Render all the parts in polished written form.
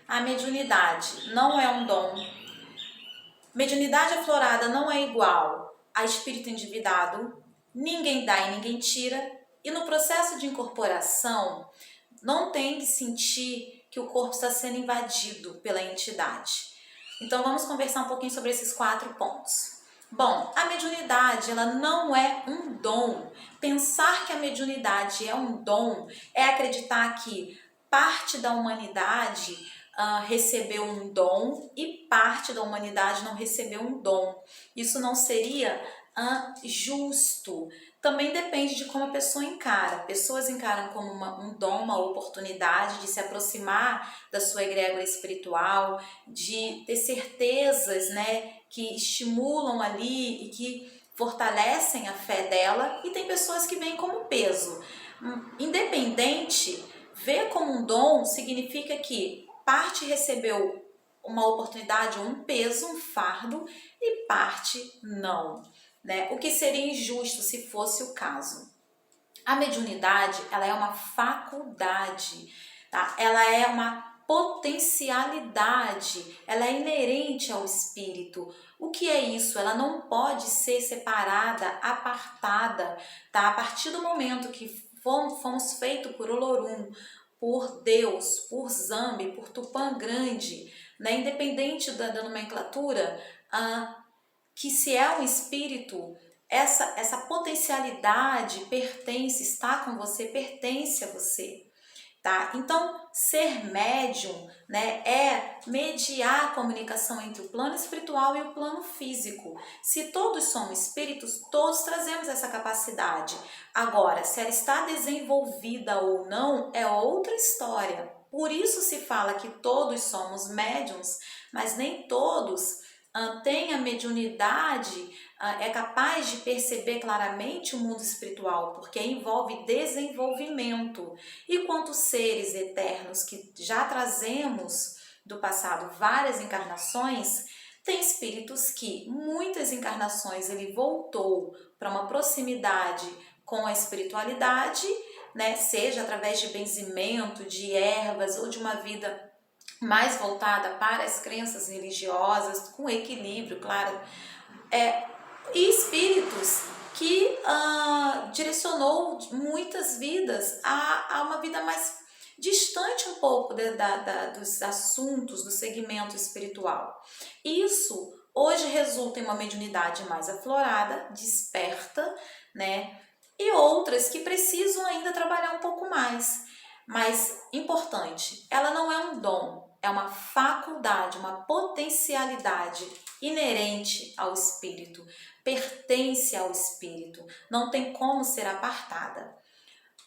A mediunidade não é um dom. Mediunidade aflorada não é igual a espírito endividado. Ninguém dá e ninguém tira. E no processo de incorporação, não tem que sentir que o corpo está sendo invadido pela entidade. Então vamos conversar um pouquinho sobre esses 4 pontos. Bom, a mediunidade ela não é um dom. Pensar que a mediunidade é um dom é acreditar que parte da humanidade recebeu um dom e parte da humanidade não recebeu um dom. Isso não seria justo. Também depende de como a pessoa encara. Pessoas encaram como um dom, uma oportunidade de se aproximar da sua egrégora espiritual, de ter certezas, né, que estimulam ali e que fortalecem a fé dela, e tem pessoas que veem como peso. Independente, ver como um dom significa que parte recebeu uma oportunidade, um peso, um fardo, e parte não, né? O que seria injusto se fosse o caso. A mediunidade, ela é uma faculdade, tá? Ela é uma potencialidade, ela é inerente ao espírito. O que é isso? Ela não pode ser separada, apartada, tá? A partir do momento que fomos feitos por Olorum, por Deus, por Zambi, por Tupã Grande, né? Independente da nomenclatura, que se é um espírito, essa potencialidade pertence, está com você, pertence a você, tá? Então, ser médium, né, é mediar a comunicação entre o plano espiritual e o plano físico. Se todos somos espíritos, todos trazemos essa capacidade. Agora, se ela está desenvolvida ou não, é outra história. Por isso se fala que todos somos médiums, mas nem todos tem a mediunidade, é capaz de perceber claramente o mundo espiritual, porque envolve desenvolvimento. E quanto seres eternos que já trazemos do passado várias encarnações, tem espíritos que muitas encarnações ele voltou para uma proximidade com a espiritualidade, né? Seja através de benzimento, de ervas ou de uma vida mais voltada para as crenças religiosas, com equilíbrio, claro, e espíritos que direcionou muitas vidas a uma vida mais distante um pouco dos assuntos do segmento espiritual. Isso hoje resulta em uma mediunidade mais aflorada, desperta, né? E outras que precisam ainda trabalhar um pouco mais. Mas importante, ela não é um dom, é uma faculdade, uma potencialidade inerente ao espírito, pertence ao espírito, não tem como ser apartada.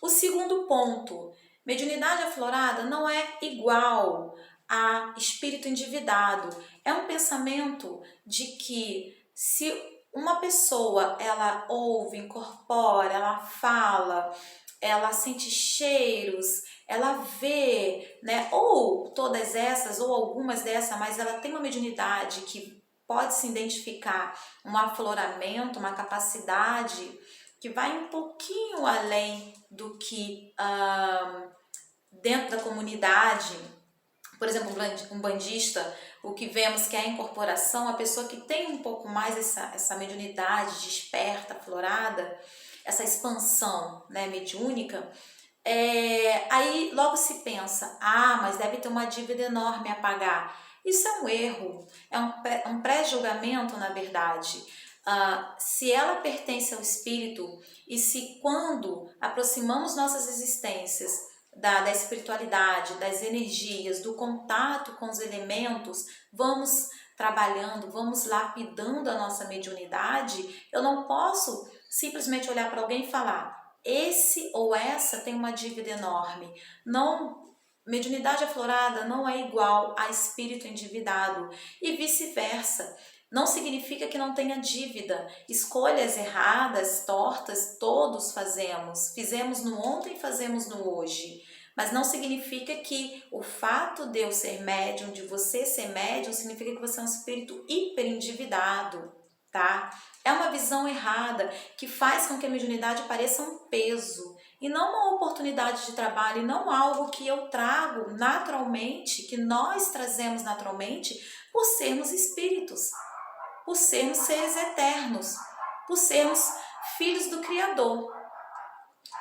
O segundo ponto, mediunidade aflorada não é igual a espírito endividado. É um pensamento de que se uma pessoa ela ouve, incorpora, ela fala, ela sente cheiros, ela vê, né? Ou todas essas, ou algumas dessas, mas ela tem uma mediunidade que pode se identificar um afloramento, uma capacidade que vai um pouquinho além do que dentro da comunidade. Por exemplo, um bandista, o que vemos que é a incorporação, a pessoa que tem um pouco mais essa mediunidade desperta, aflorada, essa expansão, né, mediúnica, aí logo se pensa, mas deve ter uma dívida enorme a pagar. Isso é um erro, é um pré-julgamento, na verdade. Se ela pertence ao espírito e se quando aproximamos nossas existências da espiritualidade, das energias, do contato com os elementos, vamos trabalhando, vamos lapidando a nossa mediunidade, eu não posso simplesmente olhar para alguém e falar, esse ou essa tem uma dívida enorme. Não, mediunidade aflorada não é igual a espírito endividado e vice-versa. Não significa que não tenha dívida. Escolhas erradas, tortas, todos fazemos. Fizemos no ontem, fazemos no hoje. Mas não significa que o fato de eu ser médium, de você ser médium, significa que você é um espírito hiper endividado, tá? É uma visão errada que faz com que a mediunidade pareça um peso e não uma oportunidade de trabalho, e não algo que eu trago naturalmente, que nós trazemos naturalmente por sermos espíritos, por sermos seres eternos, por sermos filhos do Criador.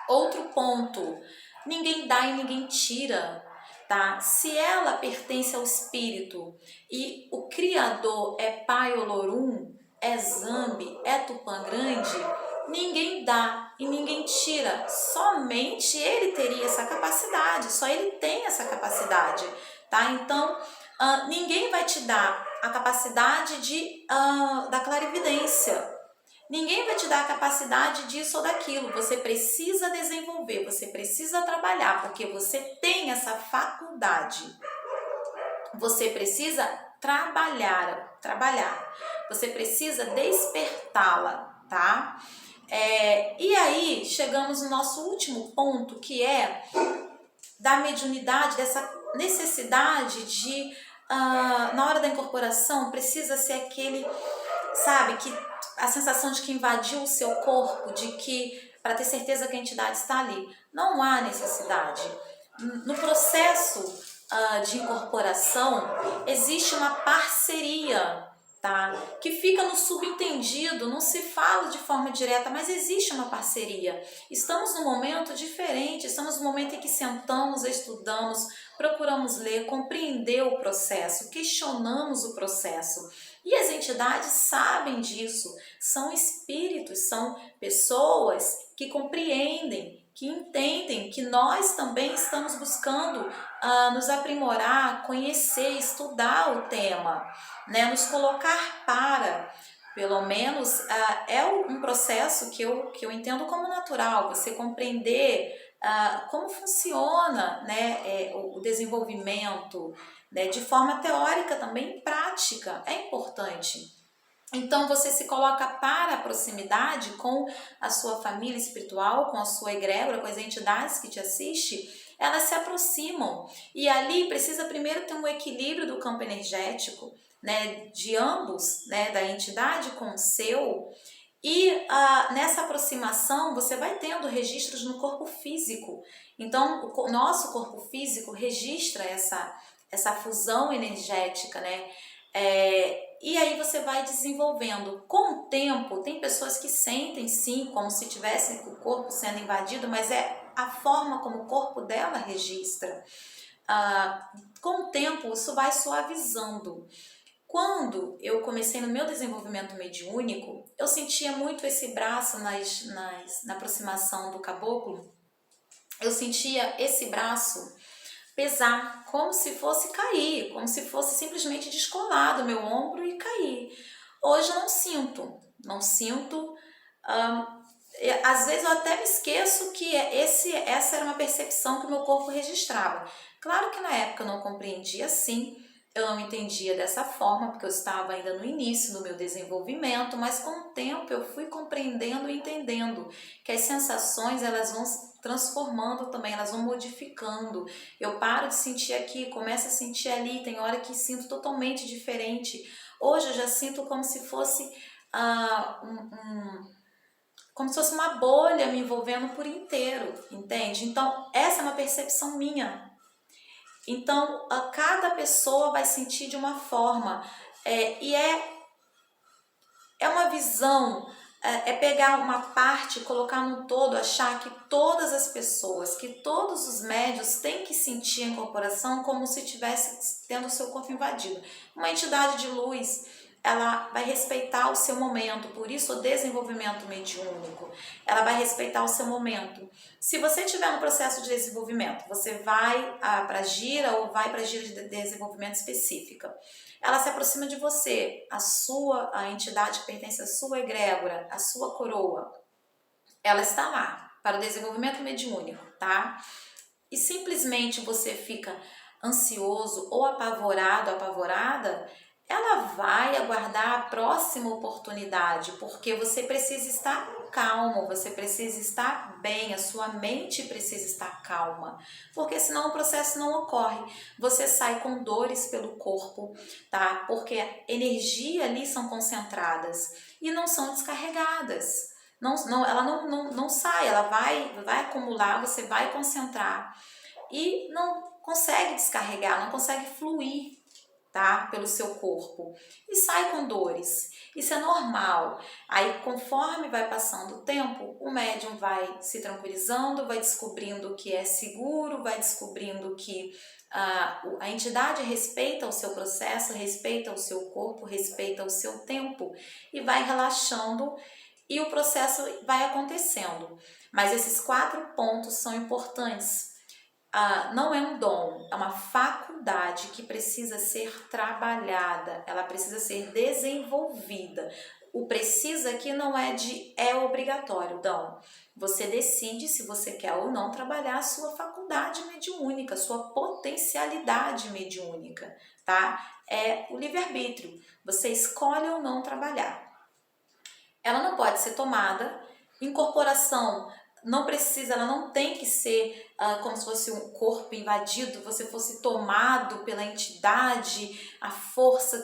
Outro ponto, ninguém dá e ninguém tira, tá? Se ela pertence ao espírito e o Criador é Pai Olorum, é Zambi, é Tupã Grande, ninguém dá e ninguém tira, somente ele teria essa capacidade, só ele tem essa capacidade, tá? Então, ninguém vai te dar a capacidade da clarividência. Ninguém vai te dar a capacidade disso ou daquilo. Você precisa desenvolver, você precisa trabalhar, porque você tem essa faculdade. Você precisa trabalhar. Você precisa despertá-la, tá? E aí, chegamos no nosso último ponto, que é da mediunidade, dessa necessidade de, na hora da incorporação, precisa ser aquele, sabe, que a sensação de que invadiu o seu corpo, de que, para ter certeza que a entidade está ali. Não há necessidade. No processo de incorporação, existe uma parceria, tá? Que fica no subentendido, não se fala de forma direta, mas existe uma parceria. Estamos num momento diferente, estamos num momento em que sentamos, estudamos, procuramos ler, compreender o processo, questionamos o processo. E as entidades sabem disso, são espíritos, são pessoas que compreendem, que entendem que nós também estamos buscando nos aprimorar, conhecer, estudar o tema, né? Nos colocar para, pelo menos, é um processo que eu entendo como natural, você compreender como funciona, né, o desenvolvimento, né, de forma teórica também, prática, é importante. Então você se coloca para a proximidade com a sua família espiritual, com a sua egrégora, com as entidades que te assistem, elas se aproximam. E ali precisa primeiro ter um equilíbrio do campo energético, né, de ambos, né, da entidade com o seu. E nessa aproximação você vai tendo registros no corpo físico. Então o nosso corpo físico registra essa fusão energética, né? E aí você vai desenvolvendo. Com o tempo, tem pessoas que sentem sim, como se tivesse o corpo sendo invadido, mas é a forma como o corpo dela registra. Com o tempo, isso vai suavizando. Quando eu comecei no meu desenvolvimento mediúnico, eu sentia muito esse braço na aproximação do caboclo. Eu sentia esse braço pesar, como se fosse cair, como se fosse simplesmente descolar do meu ombro e cair. Hoje eu não sinto. Às vezes eu até me esqueço que essa era uma percepção que o meu corpo registrava. Claro que na época eu não compreendia assim, eu não entendia dessa forma, porque eu estava ainda no início do meu desenvolvimento, mas com o tempo eu fui compreendendo e entendendo que as sensações elas vão se transformando também, elas vão modificando. Eu paro de sentir aqui, começo a sentir ali, tem hora que sinto totalmente diferente. Hoje eu já sinto como se fosse como se fosse uma bolha me envolvendo por inteiro, entende? Então essa é uma percepção minha. Então, cada pessoa vai sentir de uma forma, e é uma visão, pegar uma parte, colocar no todo, achar que todas as pessoas, que todos os médios têm que sentir a incorporação como se estivesse tendo o seu corpo invadido. Uma entidade de luz, ela vai respeitar o seu momento, por isso o desenvolvimento mediúnico, ela vai respeitar o seu momento. Se você estiver no processo de desenvolvimento, você vai para a gira ou vai para a gira de desenvolvimento específica, ela se aproxima de você, a entidade que pertence à sua egrégora, à sua coroa, ela está lá para o desenvolvimento mediúnico, tá? E simplesmente você fica ansioso ou apavorado, apavorada, ela vai aguardar a próxima oportunidade, porque você precisa estar calmo, você precisa estar bem, a sua mente precisa estar calma, porque senão o processo não ocorre. Você sai com dores pelo corpo, tá? Porque a energia ali são concentradas e não são descarregadas. ela não sai, ela vai acumular, você vai concentrar e não consegue descarregar, não consegue fluir, tá? Pelo seu corpo e sai com dores. Isso é normal. Aí, conforme vai passando o tempo, o médium vai se tranquilizando, vai descobrindo que é seguro, vai descobrindo que a entidade respeita o seu processo, respeita o seu corpo, respeita o seu tempo e vai relaxando e o processo vai acontecendo. Mas esses 4 pontos são importantes. Não é um dom, é uma faculdade que precisa ser trabalhada, ela precisa ser desenvolvida. O precisa aqui não é obrigatório, não. Você decide se você quer ou não trabalhar a sua faculdade mediúnica, sua potencialidade mediúnica, tá? É o livre-arbítrio, você escolhe ou não trabalhar. Ela não pode ser tomada, incorporação não precisa, ela não tem que ser como se fosse um corpo invadido, você fosse tomado pela entidade, a força,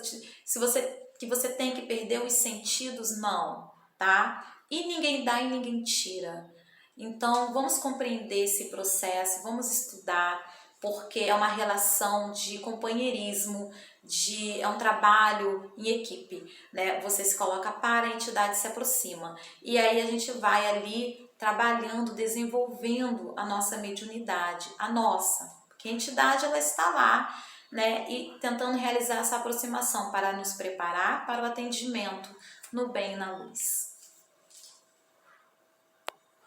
que você tem que perder os sentidos, não, tá? E ninguém dá e ninguém tira. Então, vamos compreender esse processo, vamos estudar, porque é uma relação de companheirismo, é um trabalho em equipe, né? Você se coloca para, a entidade se aproxima. E aí a gente vai ali trabalhando, desenvolvendo a nossa mediunidade, a nossa, porque a entidade ela está lá, né? E tentando realizar essa aproximação para nos preparar para o atendimento no bem e na luz.